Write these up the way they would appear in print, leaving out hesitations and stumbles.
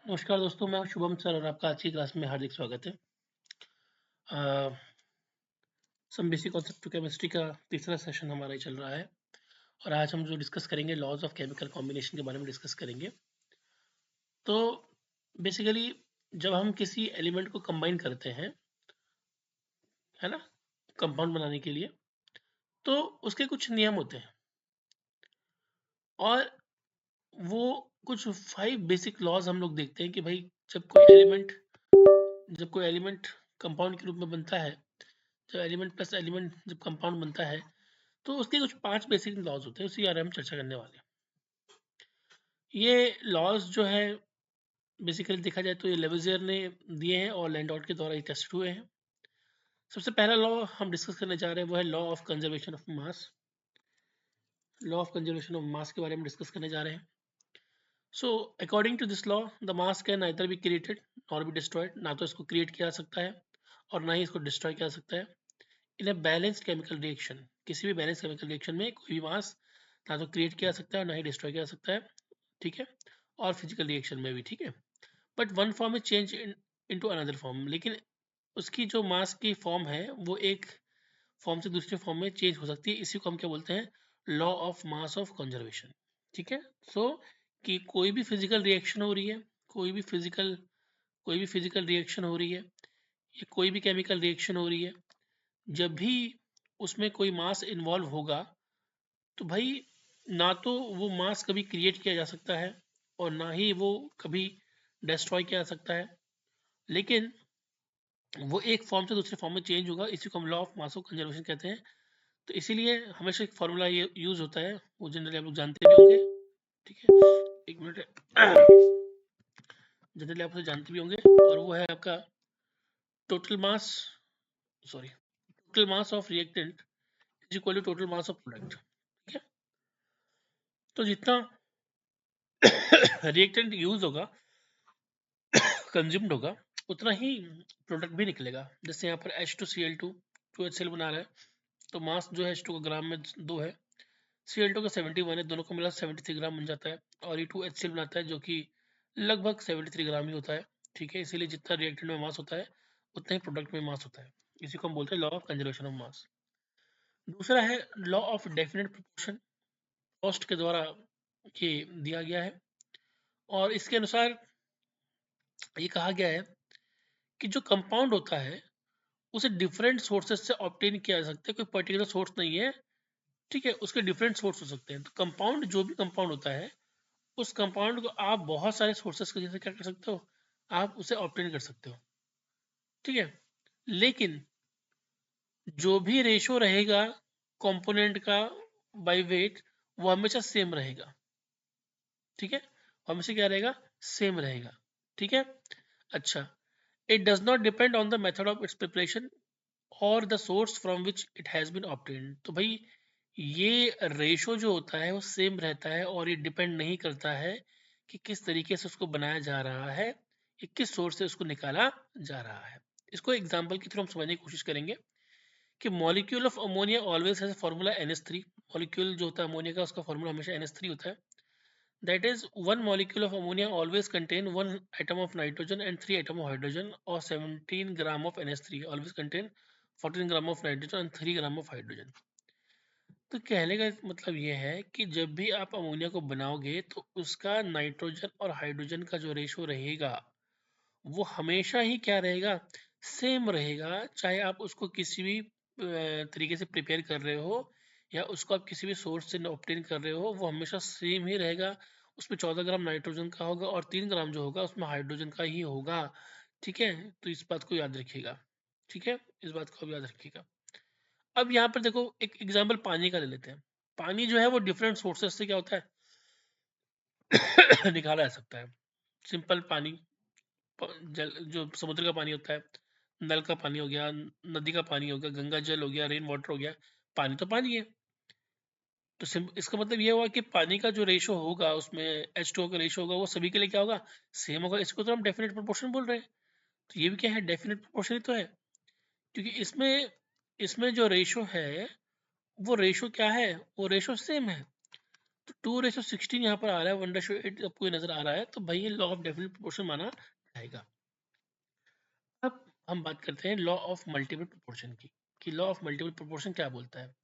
नमस्कार दोस्तों, मैं शुभम सर और आपका आज की क्लास में हार्दिक स्वागत है। Some basic concept to chemistry का तीसरा सेशन हमारा ही चल रहा है और आज हम जो डिस्कस करेंगे लॉज ऑफ केमिकल कॉम्बिनेशन के बारे में डिस्कस करेंगे। तो बेसिकली जब हम किसी एलिमेंट को कंबाइन करते हैं, है ना, कंपाउंड बनाने के लिए, तो उसके कुछ नियम होते हैं और वो कुछ 5 बेसिक लॉज हम लोग देखते हैं कि भाई जब कोई एलिमेंट कंपाउंड के रूप में बनता है, जब एलिमेंट प्लस एलिमेंट जब कंपाउंड बनता है तो उसके कुछ 5 बेसिक लॉज होते हैं, उसी बारे में हम चर्चा करने वाले हैं। ये लॉज जो है बेसिकली देखा जाए तो ये लेविजियर ने दिए हैं और लैंडॉर्ट के द्वारा ये टेस्ट हुए हैं। सबसे पहला लॉ हम डिस्कस करने जा रहे हैं वो है law of conservation of mass. Law of conservation of mass के बारे में डिस्कस करने जा रहे हैं। So according to this law the mass can neither be created और बी डिस्ट्रॉयड। ना तो इसको क्रिएट किया जा सकता है और ना ही इसको डिस्ट्रॉय किया जा सकता है। इन अ बैलेंस्ड केमिकल रिएक्शन, किसी भी बैलेंस केमिकल रिएक्शन में कोई भी मास ना तो क्रिएट किया जा सकता है और ना ही डिस्ट्रॉय किया जा सकता है, ठीक है, और फिजिकल रिएक्शन में भी, ठीक है। But one form is change into another form, लेकिन उसकी जो मास की फॉर्म है वो एक फॉर्म से दूसरे फॉर्म में चेंज हो सकती है। इसी को हम क्या बोलते हैं, law of mass of conservation, ठीक है। सो कि कोई भी फिजिकल रिएक्शन हो रही है, कोई भी फिजिकल रिएक्शन हो रही है या कोई भी केमिकल रिएक्शन हो रही है, जब भी उसमें कोई मास इन्वॉल्व होगा तो भाई ना तो वो मास कभी क्रिएट किया जा सकता है और ना ही वो कभी डिस्ट्रॉय किया जा सकता है, लेकिन वो एक फॉर्म से दूसरे फॉर्म में चेंज होगा। इसी को हम law of mass of conservation कहते हैं। तो इसीलिए हमेशा एक फॉर्मूला ये यूज होता है, वो जनरली आप लोग जानते भी होंगे, ठीक है। एक मिनट, जनरली आप उसे जानते भी होंगे और वो है आपका total mass, sorry, total mass of reactant is equal to total mass of product, ठीक है। तो जितना रिएक्टेंट यूज होगा, कंज्यूम्ड होगा, उतना ही प्रोडक्ट भी निकलेगा। जैसे यहाँ पर H2Cl2 2HCl बना रहा है, तो मास जो है H2 का ग्राम में 2 है, Cl2 का 71 है, दोनों को मिला 73 ग्राम बन जाता है। और ये 2HCl बनाता है जो कि लगभग 73 ग्राम ही होता है, ठीक है। इसीलिए जितना रिएक्टेंट में मास होता है उतना ही प्रोडक्ट में मास होता है। इसी को हम बोलते हैं लॉ ऑफ कंजर्वेशन ऑफ मास। दूसरा है law of definite proportion, cost के द्वारा ये दिया गया है और इसके अनुसार ये कहा गया है कि जो कंपाउंड होता है उसे डिफरेंट सोर्सेज से ऑब्टेन किया जा सकता है। कोई पर्टिकुलर सोर्स नहीं है, ठीक है, उसके डिफरेंट सोर्स हो सकते हैं। तो कंपाउंड, जो भी कंपाउंड होता है, उस कंपाउंड को आप बहुत सारे सोर्सेज की वजह से क्या कर सकते हो, आप उसे ऑब्टेन कर सकते हो, ठीक है। लेकिन जो भी रेशो रहेगा कंपोनेंट का बाय वेट, वो हमेशा सेम रहेगा, ठीक है। हमेशा क्या रहेगा, सेम रहेगा, ठीक है। अच्छा, it does not depend on the method of its preparation or the source from which it has been obtained. तो भाई ये रेशो जो होता है वो सेम रहता है और ये डिपेंड नहीं करता है कि किस तरीके से उसको बनाया जा रहा है या किस सोर्स से उसको निकाला जा रहा है। इसको एग्जांपल की थ्रू हम समझने की कोशिश करेंगे कि molecule of ammonia always has formula NH3। Molecule जो होता है अमोनिया का, उसका फॉर्मूला हमेशा NH3 होता है। That is one molecule of ammonia always contain one atom of nitrogen and 3 atom of hydrogen और 17 gram of NH3 always contain 14 gram of nitrogen and 3 gram of hydrogen. तो कहने का मतलब ये है कि जब भी आप अमोनिया को बनाओगे तो उसका नाइट्रोजन और हाइड्रोजन का जो रेशो रहेगा वो हमेशा ही क्या रहेगा, सेम रहेगा। चाहे आप उसको किसी भी तरीके से प्रिपेयर कर रहे हो या उसको आप किसी भी सोर्स से ऑब्टेन कर रहे हो, वो हमेशा सेम ही रहेगा। उसमें 14 ग्राम नाइट्रोजन का होगा और 3 ग्राम जो होगा उसमें हाइड्रोजन का ही होगा, ठीक है। तो इस बात को याद रखिएगा, ठीक है, इस बात को अब याद रखिएगा। अब यहाँ पर देखो एक एग्जाम्पल पानी का ले लेते हैं। पानी जो है वो डिफरेंट सोर्सेस से क्या होता है निकाला जा सकता है। सिंपल पानी, जल जो समुद्र का पानी होता है, नल का पानी हो गया, नदी का पानी हो गया, गंगा जल हो गया, रेन वाटर हो गया, पानी तो पानी है। तो इसका मतलब ये हुआ कि पानी का जो रेशो होगा उसमें H2O का रेशो होगा वो सभी के लिए क्या होगा, सेम होगा। इसको तो हम डेफिनेट प्रोपोर्शन बोल रहे हैं। तो ये भी क्या है, डेफिनेट प्रोपोर्शन ही तो है, क्योंकि इसमें इसमें जो रेशो है वो रेशो क्या है, वो रेशो सेम है। तो 2:16 यहाँ पर आ रहा है, 1:8 आपको ये नजर आ रहा है, तो भाई ये लॉ ऑफ डेफिनेट प्रोपोर्शन माना जाएगा। अब हम बात करते हैं लॉ ऑफ मल्टीपल प्रोपोर्शन की, कि लॉ ऑफ मल्टीपल प्रोपोर्शन क्या बोलता है।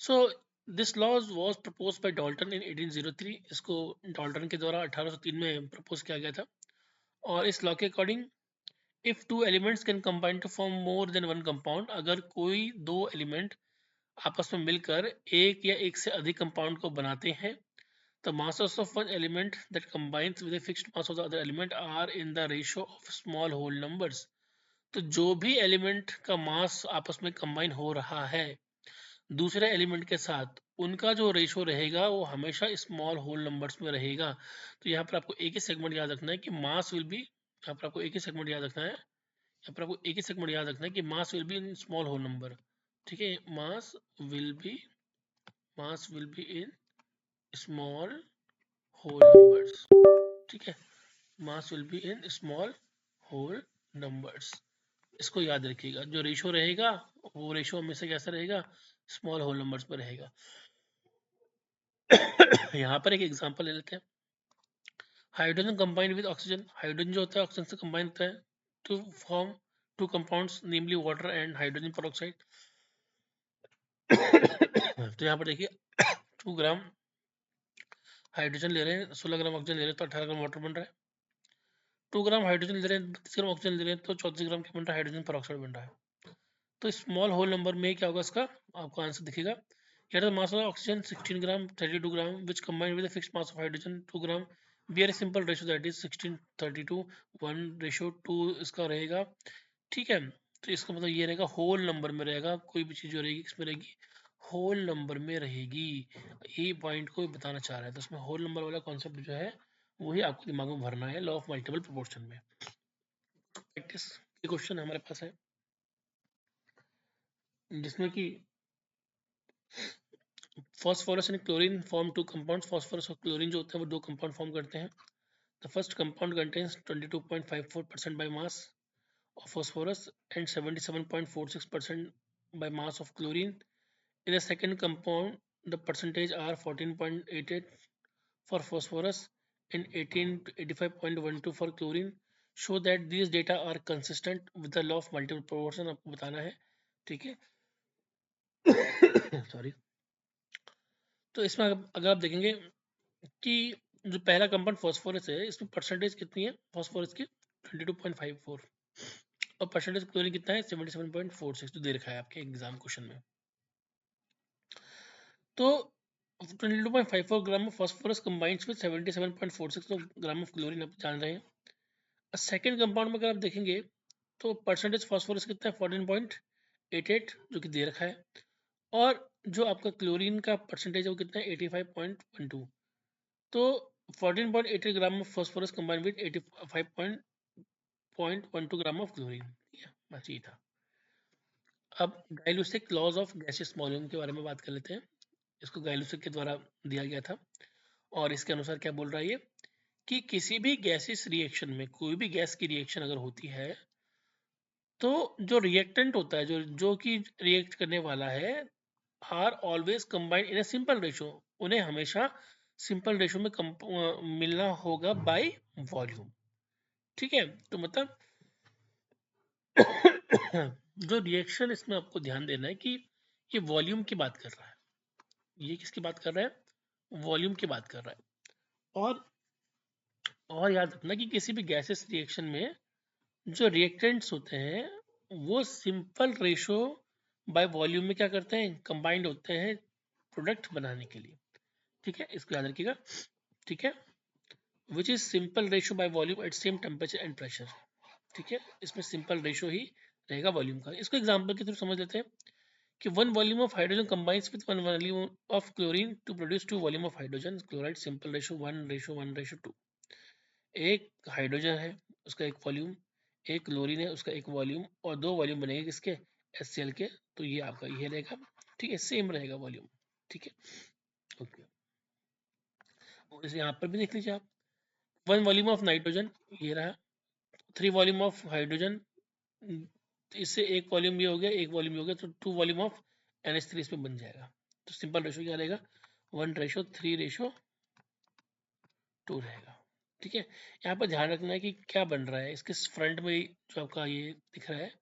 So this law was proposed by Dalton in 1803। इसको डाल्टन के द्वारा 1803 में प्रपोज किया गया था। और इस लॉ के according if two elements can combine to form more than one compound, अगर कोई दो एलिमेंट आपस में मिलकर एक या एक से अधिक कंपाउंड को बनाते हैं, the masses of one element that combines with a fixed mass of the other element are in the ratio of small whole numbers। तो जो भी एलिमेंट का मास आपस में कंबाइन हो रहा है दूसरे एलिमेंट के साथ, उनका जो रेशो रहेगा वो हमेशा स्मॉल होल नंबर्स में रहेगा। तो यहाँ पर आपको एक ही सेगमेंट याद रखना है कि मास विल बी, यहाँ पर आपको एक ही सेगमेंट याद रखना है, यहाँ पर आपको एक ही सेगमेंट याद रखना है कि mass will be in small whole number. ठीक है, mass will be in small whole numbers. ठीक है, mass will be in small whole numbers. इसको याद रखिएगा, जो रेशो रहेगा वो रेशो हमेशा कैसा रहेगा, स्मॉल होल नंबर्स पर रहेगा। यहाँ पर एक एग्जांपल ले लेते हैं। Hydrogen combined with oxygen, hydrogen जो होता है ऑक्सीजन से कंबाइन होता है to form two compounds namely water and hydrogen peroxide. तो यहाँ पर देखिए 2 ग्राम हाइड्रोजन ले रहे हैं, 16 ग्राम ऑक्सीजन ले रहे हैं, तो 18 ग्राम वाटर बन रहा है। 2 ग्राम हाइड्रोजन ले रहे हैं, 32 ग्राम ऑक्सीजन ले रहे हैं, तो 34 ग्राम क्या बन रहा है, हाइड्रोजन पेरोक्साइड बन रहा है। तो स्मॉल होल नंबर में क्या होगा इसका, आपको आंसर दिखेगा। Here the mass of oxygen 16 gram, 32 gram, which combined with a fixed mass of hydrogen 2 gram, be a simple ratio that is 16:32 1:2 इसका रहेगा। ठीक है, तो इसका मतलब ये रहेगा होल नंबर में रहेगा, कोई भी चीज जो रहेगी किसमें रहेगी, होल नंबर में रहेगी। ये पॉइंट को बताना चाह रहा है, तो इसमें होल नंबर वाला कॉन्सेप्ट जो है वही आपको दिमाग में भरना है लॉ ऑफ मल्टीपल प्रोपोर्शन में। प्रैक्टिस के क्वेश्चन हमारे पास है जिसमें कि phosphorus and chlorine form 2 compounds. Phosphorus और क्लोरीन जो होते हैं वो 2 कंपाउंड फॉर्म करते हैं। The first compound contains 22.54% by mass of phosphorus and 77.46% by mass of chlorine. In the second compound, the percentage are 14.88 for phosphorus and 18 to 85.12 for chlorine. Show that these data are consistent with the law of multiple proportion। आपको बताना है, ठीक है। Sorry. तो इसमें अगर आप देखेंगे कि जो पहला कंपाउंड फॉस्फोरस है इसमें परसेंटेज कितनी है फॉस्फोरस की, 22.54, और परसेंटेज क्लोरीन कितना है 77.46 जो दे रखा है आपके एग्जाम क्वेश्चन में। तो 22.54 gram of phosphorus combines with 77.46 gram of chlorine, आप जान रहे हैं। सेकेंड कंपाउंड में अगर आप देखेंगे तो परसेंटेज फॉस्फोरस कितना है 14.88 जो कि दे रखा है, और जो आपका क्लोरीन का परसेंटेज है वो कितना है 85.12। तो 14.88 gram of phosphorus combined with 85.12 gram of chlorine, बस ये था। अब गाइलुसिक लॉज ऑफ गैसियस मॉलिक्यूल के बारे में बात कर लेते हैं। इसको गाइलुसिक के द्वारा दिया गया था, और इसके अनुसार क्या बोल रहा है ये कि किसी भी गैसियस रिएक्शन में कोई भी गैस की रिएक्शन अगर होती है तो जो रिएक्टेंट होता है, जो कि रिएक्ट करने वाला है, are always combined in a simple ratio, उन्हें हमेशा सिंपल रेशो में मिलना होगा बाय वॉल्यूम। ठीक है, तो मतलब जो रिएक्शन इसमें आपको ध्यान देना है कि ये वॉल्यूम की बात कर रहा है, ये किसकी बात कर रहा है, वॉल्यूम की बात कर रहा है। और याद रखना कि किसी भी गैसेस रिएक्शन में जो रिएक्टेंट्स होते हैं वो सिंपल रेशो बाय वॉल्यूम में क्या करते हैं, कंबाइंड होते हैं प्रोडक्ट बनाने के लिए। ठीक है, इसको याद रखिएगा। ठीक है, which is simple ratio by volume at same temperature and pressure. ठीक है, इसमें सिंपल रेशो ही रहेगा वॉल्यूम का। इसको एग्जांपल के थ्रू समझ लेते हैं कि 1 volume of hydrogen combines with 1 volume of chlorine to produce 2 volume of hydrogen chloride, simple ratio 1:1:2। एक हाइड्रोजन है उसका एक वॉल्यूम, एक क्लोरीन है उसका एक वॉल्यूम, और 2 वॉल्यूम बनेंगे किसके, HCl के। तो ये आपका ये रहेगा, ठीक है, सेम रहेगा वॉल्यूम। ठीक है, ओके। और इसे यहाँ पर भी देख लीजिए आप, 1 वॉल्यूम ऑफ नाइट्रोजन ये रहा, 3 वॉल्यूम ऑफ हाइड्रोजन, इससे एक वॉल्यूम ये हो गया, एक वॉल्यूम ये हो गया, तो 2 वॉल्यूम ऑफ NH3 इसमें बन जाएगा। तो सिंपल रेशो क्या रहेगा 1:3:2 रहेगा। ठीक है, यहाँ पर ध्यान रखना है कि क्या बन रहा है इसके फ्रंट में जो आपका ये दिख रहा है,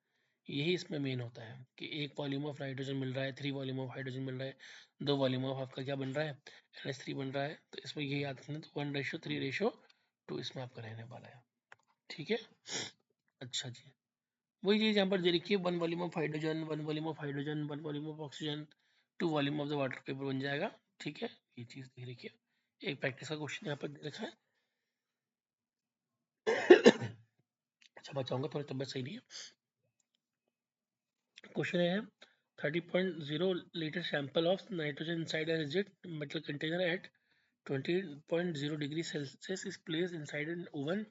यही इसमें मेन होता है कि एक वॉल्यूम ऑफ नाइट्रोजन मिल रहा है, 3 वॉल्यूम ऑफ हाइड्रोजन मिल रहा है, 2 वॉल्यूम ऑफ आपका क्या बन रहा है, NH3 बन रहा है। तो इसमें ये याद रखना, तो 1:3:2 इसमें आपका रहने वाला है। ठीक है, अच्छा जी, वही चीज़ यहाँ पर दे रखी है, 1 volume of hydrogen, 1 volume of hydrogen, 1 volume of oxygen, 2 volume of the water vapour बन जाएगा। ठीक है, ये चीज़ दे रखी है। एक प्रैक्टिस का क्वेश्चन यहाँ पर दे रखा है। अच्छा बचाऊंगा, थोड़ी तबियत सही नहीं है। क्वेश्चन है 30.0 liter sample of nitrogen inside a rigid metal container at 20.0 degrees Celsius is placed inside an oven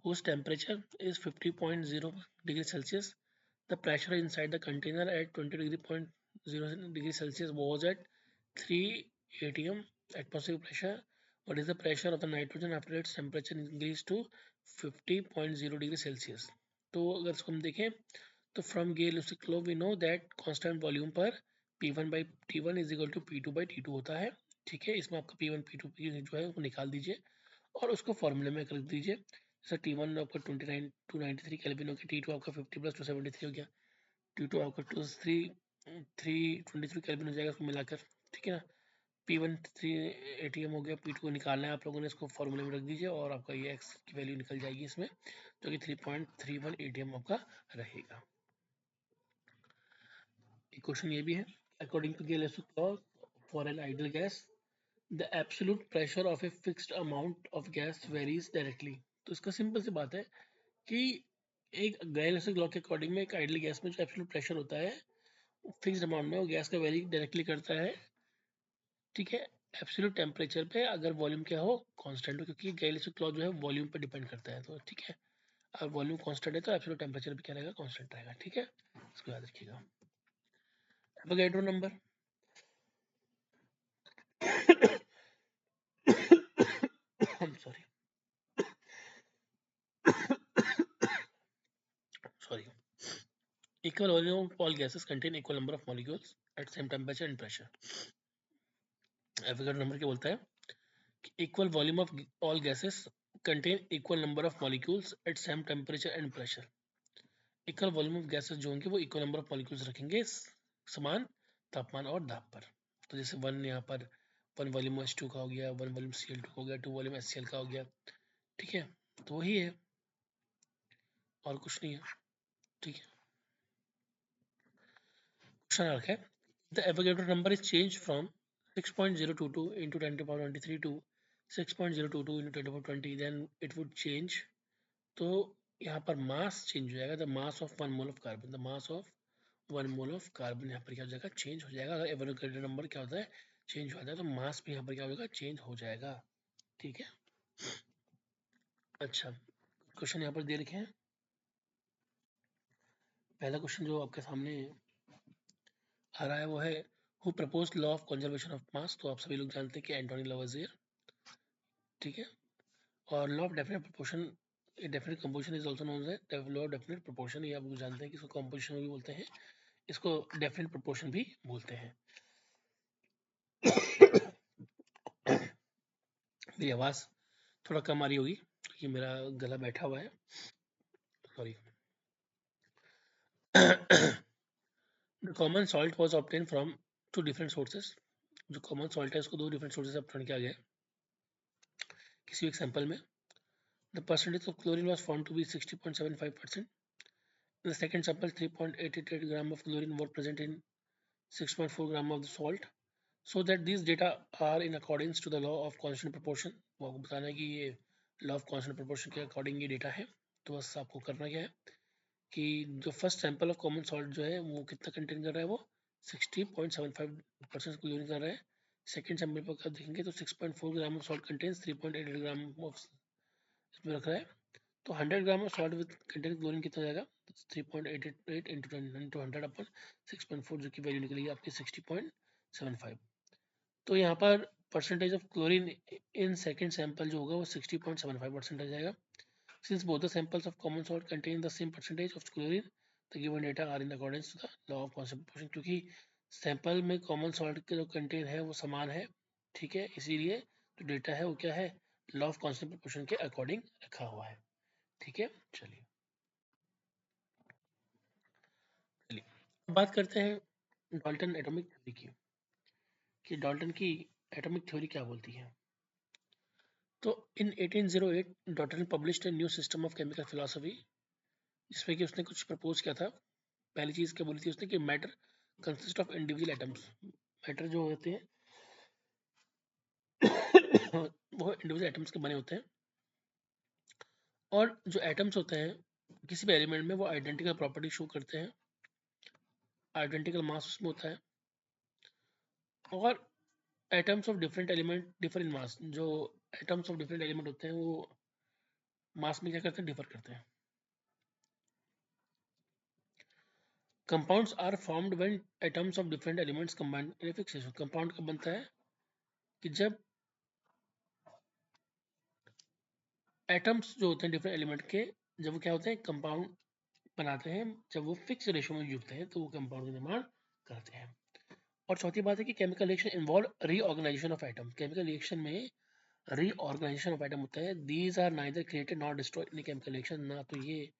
whose temperature is 50.0 degrees Celsius. The pressure inside the container at 20.0 degrees Celsius was at 3 atm atmospheric pressure. What is the pressure of the nitrogen after its temperature increased to 50.0 degrees Celsius? तो अगर इसको हम देखें तो from gale law we know that constant volume पर P1 by T1 is equal to P2 by T2 होता है। ठीक है, इसमें आपका P1 P2 जो है वो निकाल दीजिए और उसको फॉर्मूले में कर दीजिए। जैसे T1 आपका 29 293 केल्विन हो गया, T2 आपका 50 प्लस 273 हो गया, T2 आपका 323 केल्विन हो जाएगा उसको मिलाकर। ठीक है ना, P1 3 ATM हो गया, P2 को निकालना है आप लोगों ने, इसको फॉर्मूले में रख दीजिए और आपका ये X की वैल्यू निकल जाएगी इसमें, जो कि 3.31 ATM आपका रहेगा। एक क्वेश्चन ये भी है, according to Gay Lussac's law for an ideal gas the absolute pressure of a fixed amount of gas varies directly. तो इसका सिंपल सी बात है कि एक गेलेस लॉ के अकॉर्डिंग में एक आइडियल गैस में जो एब्सोल्यूट प्रेशर होता है फिक्स्ड अमाउंट में, वो गैस का वेरी डायरेक्टली करता है। ठीक है, एब्सोल्यूट टेम्परेचर पे अगर वॉल्यूम क्या हो कांस्टेंट हो, क्योंकि गेलेस लॉ जो है वॉल्यूम पे डिपेंड करता है। तो ठीक है, अगर वॉल्यूम कांस्टेंट है तो एब्सोल्यूट टेम्परेचर भी क्या रहेगा, कांस्टेंट रहेगा। ठीक है, इसको याद रखिएगा। Avogadro number sorry sorry equal volume of all gases contain equal number of molecules at same temperature and pressure. Avogadro number क्या बोलता है कि equal volume of all gases contain equal number of molecules at same temperature and pressure. equal volume of gases जो होंगे वो equal number of molecules रखेंगे समान तापमान और दाब पर। तो जैसे वन यहाँ पर 1 वॉल्यूम H2 का हो गया, 1 वॉल्यूम Cl2 का हो गया, 2 वॉल्यूम HCl का हो गया। ठीक है, तो वही है और कुछ नहीं है। ठीक है, क्वेश्चन रखा है the Avogadro number is change from 6.022 into 10 to the power 23 to 6.022 into 10 to the power 20, then it would change। तो यहाँ पर मास चेंज हो जाएगा, the mass of 1 mole of carbon, the mass of 1 mole of carbon यहाँ पर क्या हो जाएगा, चेंज हो जाएगा। अगर एवोगैड्रो नंबर क्या होता है, चेंज हो जाता है, तो मास भी यहाँ पर क्या होगा, चेंज हो जाएगा। ठीक है, अच्छा क्वेश्चन यहाँ पर दे रखे हैं। पहला क्वेश्चन जो आपके सामने आ रहा है वो है who propose law of conservation of मास। तो आप सभी लोग जानते हैं कि एंटोनी लवोजियर। ठीक है, और law of definite proportion, definite composition is also known as law of definite proportion. ये आप लोग जानते हैं कि इसको कंपोजिशन भी बोलते हैं, इसको डेफिनेट प्रोपोर्शन भी बोलते हैं। मेरी आवाज़ थोड़ा कम आ रही होगी क्योंकि मेरा गला बैठा हुआ है, sorry. The common salt was obtain from 2 different sources. जो कॉमन सॉल्ट है उसको 2 डिफरेंट सोर्सेज से ऑब्टेन किया गया है किसी एक सैंपल में। The percentage of chlorine was found to be 60.75%। In the second sample 3.88 gram of chlorine were present in 6.4 gram of the salt, so that these data are in accordance to the law of constant proportion। वो आपको बताना है कि ये law of constant proportion के according ये data है। तो बस आपको करना क्या है कि जो first sample of common salt जो है वो कितना कंटेन कर रहा है, वो 60.75% क्लोरीन कर रहा है। सेकेंड सैंपल पर क्या देखेंगे तो 6.4 gram of salt contains 3.88 gram of इसमें रख रहा है। तो 100 gram of salt with contain chlorine कितना जाएगा, 3.88 इंटू 100 अपन 6.4, जो की वैल्यू निकलेगी आपकी 60.75। तो यहाँ पर percentage of chlorine in second sample जो होगा वो 60.75% आ जाएगा। Since both the samples of common salt contain the same percentage of chlorine, the given data are in accordance to the law of constant proportion। क्योंकि sample में common salt के जो contain है वो समान है, ठीक है, इसीलिए जो डेटा है वो क्या है, लॉ ऑफ कांस्टेंट प्रोपोर्शन के अकॉर्डिंग रखा हुआ है। ठीक है, चलिए बात करते हैं डाल्टन एटॉमिक थ्योरी की, कि डाल्टन की एटॉमिक थ्योरी क्या बोलती है। तो इन 1808 Dalton published a new system of chemical philosophy, जिसमें कि उसने कुछ प्रपोज किया था। पहली चीज क्या बोली थी उसने कि matter consist of individual atoms, matter जो होते हैं वो इंडिविजुअल एटम्स के बने होते हैं, और जो एटम्स होते हैं किसी भी एलिमेंट में वो आइडेंटिकल प्रॉपर्टी शो करते हैं, आइडेंटिकल मास उसमें होता है, और atoms of different element differ in mass, जो एटम्स ऑफ डिफरेंट एलिमेंट होते हैं वो मास में क्या करते हैं, डिफर करते हैं। Compounds are formed when atoms of different elements combined in a fix. Compound कब बनता है, कि जब एटम्स जो होते हैं डिफरेंट एलिमेंट के, जब वो क्या होते हैं, कंपाउंड बनाते हैं, जब वो फिक्स रेशो में जुड़ते हैं तो वो कंपाउंड का निर्माण करते हैं। और चौथी बात है कि chemical reaction involve reorganization of atom, chemical reaction में रीऑर्गेनाइजेशन ऑफ एटम होता है। These are neither created not destroyed in chemical reaction, ना तो ये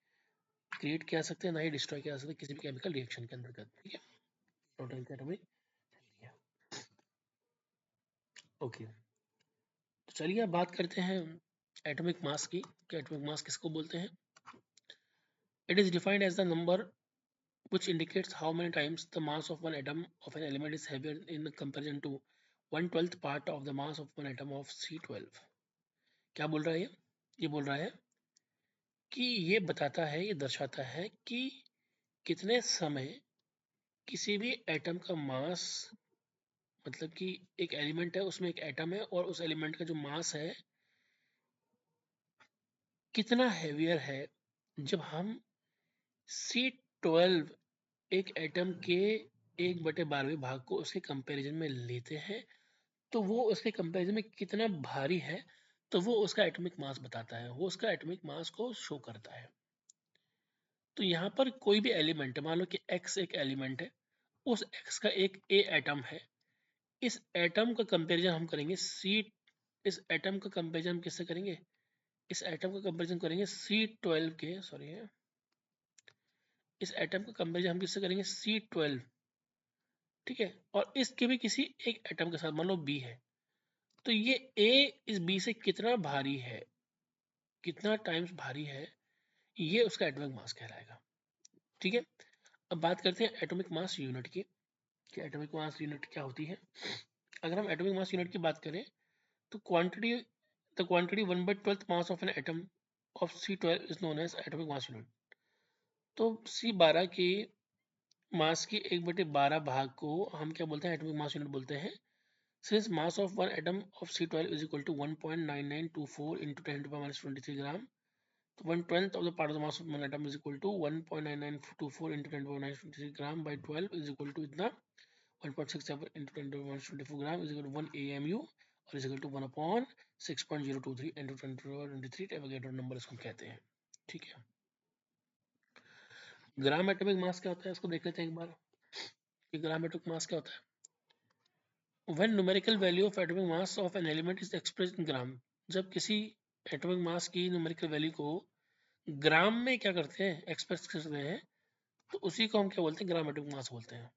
क्रिएट किया सकते हैं ना ही डिस्ट्रॉय किया सकते हैं किसी भी केमिकल रिएक्शन के अंतर्गत। ठीक है, टोटल एटॉमिक। ओके, तो चलिए अब बात करते हैं एटॉमिक मास की, कि एटॉमिक मास किसको बोलते हैं। It is defined as the number which indicates how many times the mass of one atom of an element is heavier in comparison to 1/12th part of the mass of one atom of C12। क्या बोल रहा है ये बोल रहा है कि ये बताता है, ये दर्शाता है कि कितने समय किसी भी एटम का मास, मतलब कि एक एलिमेंट है उसमें एक एटम है और उस एलिमेंट का जो मास है कितना हैवियर है, जब हम C12 एक एटम के 1/12वें भाग को उसके कंपैरिजन में लेते हैं, तो वो उसके कंपैरिजन में कितना भारी है, तो वो उसका एटॉमिक मास बताता है, वो उसका एटॉमिक मास को शो करता है। तो यहाँ पर कोई भी एलिमेंट है, मान लो कि x एक एलिमेंट है, उस x का एक a एटम है, इस एटम का कंपैरिजन हम करेंगे इस एटम का कंपैरिजन हम किससे करेंगे, इस एटम का कंपैरिजन करेंगे C12 के, सॉरी इस एटम का कंपैरिजन हम किससे करेंगे, C12। ठीक है, और इसके भी किसी एक एटम के साथ, मान लो B है, तो ये A इस B से कितना भारी है, कितना टाइम्स भारी है, ये उसका एटॉमिक मास कहलाएगा। ठीक है, अब बात करते हैं एटॉमिक मास यूनिट की, कि एटॉमिक मास यूनिट क्या होती है। अगर हम एटॉमिक मास यूनिट की बात करें तो quantity 1/12th mass of an atom of C12 is known as atomic mass unit. तो C12 के मास की 1/12 भाग को हम क्या बोलते हैं, एटॉमिक मास यूनिट बोलते हैं। Since mass of one atom of C12 is equal to 1.9924 into 10⁻23 gram, तो 1/12th of the part of the mass of one atom is equal to 1.9924 into 10⁻23 gram by 12 is equal to इतना 1.67 into 10⁻24 gram is equal to 1 AMU और is equal to 1 upon 6.023 into 10⁻23 Avogadro number इसको कहते हैं। ठीक है, ग्राम atomic मास क्या होता है, इसको देख लेते हैं एक बार कि ग्राम एटॉमिक मास क्या होता है। When numerical value of atomic mass of an element is expressed in gram, जब किसी एटॉमिक मास की न्यूमेरिकल वैल्यू को ग्राम में क्या करते हैं, एक्सप्रेस करते हैं, तो उसी को हम क्या बोलते हैं, ग्राम एटॉमिक मास बोलते हैं।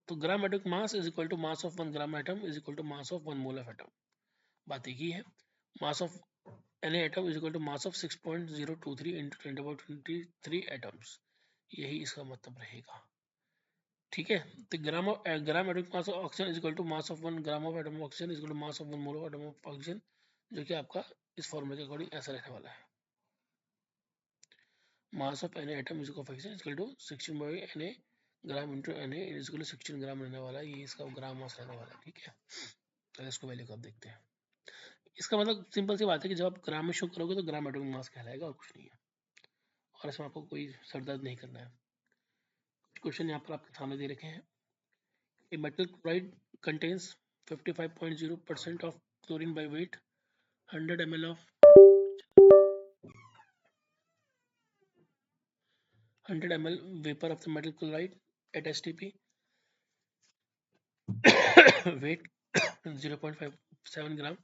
तो gram atomic mass is equal to mass of 1 gram atom is equal to mass of 1 mole of atom. बात एक ही है, mass of an atom is equal to mass of 6.023 into 10⁻23 atoms, यही इसका मतलब रहेगा। ठीक है, तो gram atomic mass of oxygen is equal to mass of 1 gram of atom of oxygen is equal to mass of 1 mole of atom of oxygen, जो कि आपका इस फॉर्मूले के अकॉर्डिंग ऐसा रहने वाला है। Mass of an atom is equal to 16 Na gram into Na is equal to 16 gram रहने वाला है, ये इसका ग्राम मास रहने वाला है। ठीक है, तो इसको वैल्यू को आप देखते हैं। इसका मतलब सिंपल सी बात है कि जब आप ग्राम में शो करोगे तो ग्राम एटॉमिक मास कहलाएगा और कुछ नहीं है, और इसमें आपको कोई सरदर्द नहीं करना है। क्वेश्चन यहाँ पर आपके सामने दे रखे हैं। A metal chloride contains 55.0% of chlorine by weight, 100 ml of 100 ml vapor of the metal chloride at STP weight 0.5 7 gram.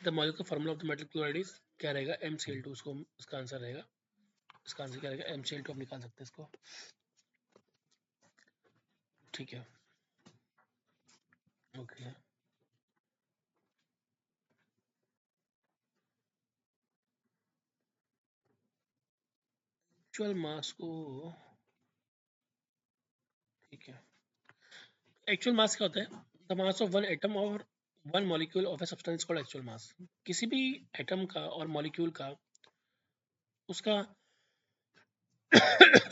The molecular formula of the metal chloride is क्या रहेगा, MCl2। उसको इसका आंसर रहेगा, इसका आंसर क्या रहेगा, MCl2 आप निकाल सकते हैं इसको। ठीक है, ओके। एक्चुअल मास को, ठीक है, एक्चुअल मास क्या होता है, the mass of one atom or one molecule of a substance called actual mass. किसी भी एटम का और मॉलिक्यूल का उसका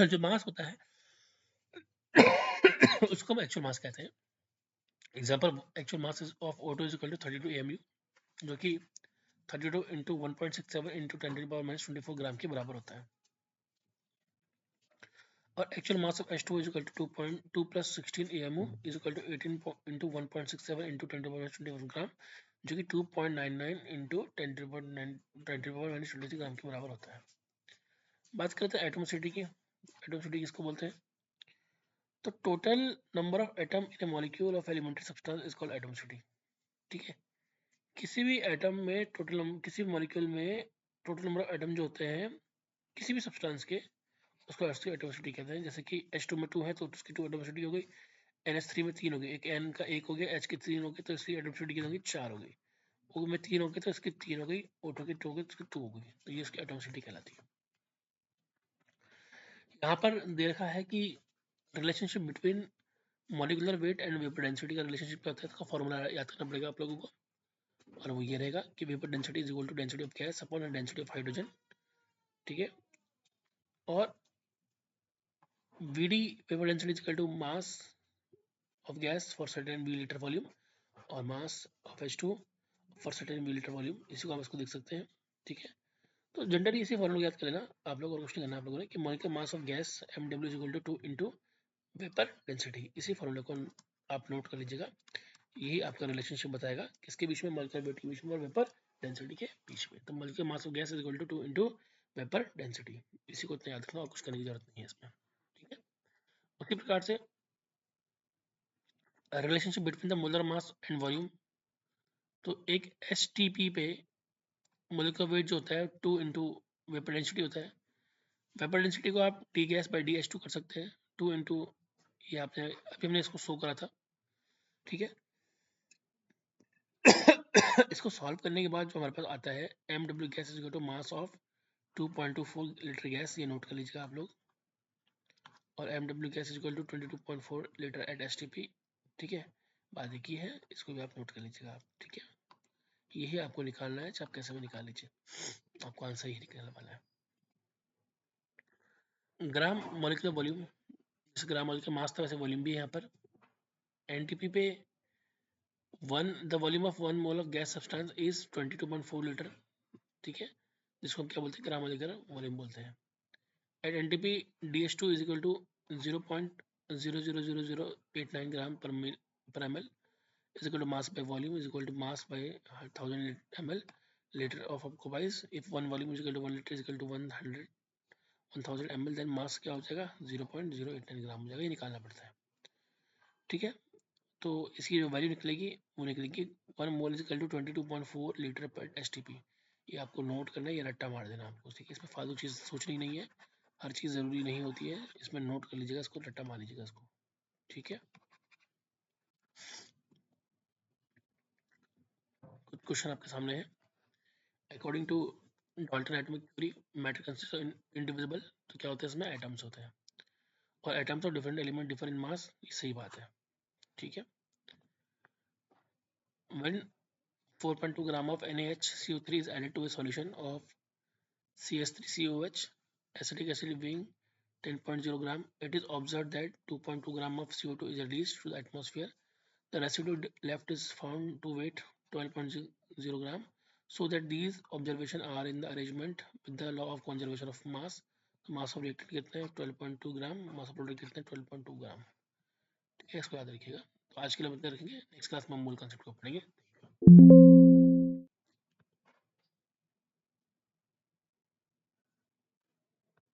जो मास होता है उसको हम एक्चुअल मास कहते हैं। Example, actual mass of O2 is equal to 32 AMU, जो कि 32 इंटू 1.67 इंटू 10⁻24 ग्राम के बराबर होता है। और actual mass of H2 is equal to 2.2 plus 16 AMU is equal to 18 into 1.67 into 10⁻24 gram, जो कि 2.99 इंटू 10⁻23 ग्राम के बराबर होता है। बात करते हैं एटमोसिटी की। एटमोसिटी किसको बोलते हैं, तो total number of atom in a molecule of elementary substance is called atomicity. ठीक है, किसी भी एटम में किसी भी मॉलिक्यूल में टोटल नंबर ऑफ एटम जो होते हैं किसी भी सब्सटेंस के, उसको एटमोसिटी कहते हैं। जैसे कि H2 में 2 है तो उसकी 2 एटमोसिटी हो गई, NH3 में 3 हो गई, एक N का 1 हो गया, H की 3 हो गई तो इसकी एटमोसिटी कितनी होगी, 4 हो गई। O में 3 हो गई तो इसकी 3 हो गई, O2 की 2 हो गई तो इसकी 2 हो गई, तो ये इसकी एटमोसिटी कहलाती है। यहाँ पर दे रखा है कि relationship between molecular weight and vapour density का रिलेशनशिप क्या होता है, इसका फॉर्मूला याद करना पड़ेगा आप लोगों को, और वो ये रहेगा कि vapour density is equal to density of gas upon density of hydrogen. ठीक है, और VD vapour density is equal to mass of gas for certain millilitre volume और mass of H2 for certain millilitre volume, इसी को हम इसको देख सकते हैं। ठीक है, तो जनरली इसी फॉर्मूला याद कर लेना आप लोग, और कुछ नहीं करना आप लोगों ने, कि molecular mass of gas MW is equal to 2 into vapour density. इसी फॉर्मूले को आप नोट कर लीजिएगा, यही आपका रिलेशनशिप बताएगा किसके बीच में, मॉलिक्यूलर वेट के बीच में और वेपर डेंसिटी के बीच में। तो molecular mass of gas is equal to 2 into vapour density, इसी को इतना याद रखना और कुछ करने की जरूरत नहीं है इसमें। ठीक है, उसी प्रकार से relationship between the molar mass and volume, तो एक STP पे मोलिकुलर वेट जो होता है 2 इंटू वेपर डेंसिटी होता है। वेपर डेंसिटी को आप डी गैस बाई DH2 कर सकते हैं, 2 इंटू, ये आपने अभी हमने इसको शो करा था। ठीक है इसको सॉल्व करने के बाद जो हमारे पास आता है MW gas is equal to mass of 2.24 litre gas, ये नोट कर लीजिएगा आप लोग, और MW gas is equal to 22.4 litre at STP। ठीक है, बात एक ही है, इसको भी आप नोट कर लीजिएगा आप। ठीक है, यही आपको निकालना है, चाहे आप कैसे भी निकाल लीजिए, आपको आंसर यही निकलने वाला है। ग्राम मॉलिक्यूलर वॉल्यूम, जैसे ग्राम मॉलिक्यूलर मास था वैसे वॉल्यूम भी है यहाँ पर। NTP पे the volume of 1 mole of gas substance is 22.4 litre. ठीक है, जिसको हम क्या बोलते हैं, ग्राम मॉलिक्यूलर वॉल्यूम बोलते हैं। At NTP DH2 is equal to 0.00089 gram पर ml is equal to mass by volume is equal to mass by 1000 ml liter of आपको wise, if one volume is equal to 1 liter is equal to 1000 ml, then mass क्या हो जाएगा, 0.089 ग्राम हो जाएगा, ये निकालना पड़ता है। ठीक है, तो इसकी जो वैल्यू निकलेगी वो निकलेगी 1 mole is equal to 22.4 litre पर STP। ये आपको नोट करना है, ये रट्टा मार देना आपको। ठीक है, इसमें फालतू चीज़ सोचनी नहीं है, हर चीज़ ज़रूरी नहीं होती है, इसमें नोट कर लीजिएगा, इसको रट्टा मार लीजिएगा इसको। ठीक है, कुछ क्वेश्चन आपके सामने है। According to Dalton atomic theory, matter consist indivisible, तो क्या होता है, इसमें एटम्स होते हैं, और atoms of different element differ in mass, ये सही बात है। ठीक है, when 4.2 gram of NaHCO3 is added to a solution of CS3COH, acetic acid being 10.0 gram, it is observed that 2.2 gram of CO2 is released to the atmosphere. The residue left is found to weight 12.0 gram, so that these observations are in the arrangement with the law of conservation of mass. Mass of reactant कितना है, 12.2 ग्राम, मास of product कितना है, 12.2 ग्राम। ठीक है, इसको याद रखिएगा। तो आज के लिए बता रखेंगे, नेक्स्ट क्लास में हम मूल कॉन्सेप्ट को पढ़ेंगे।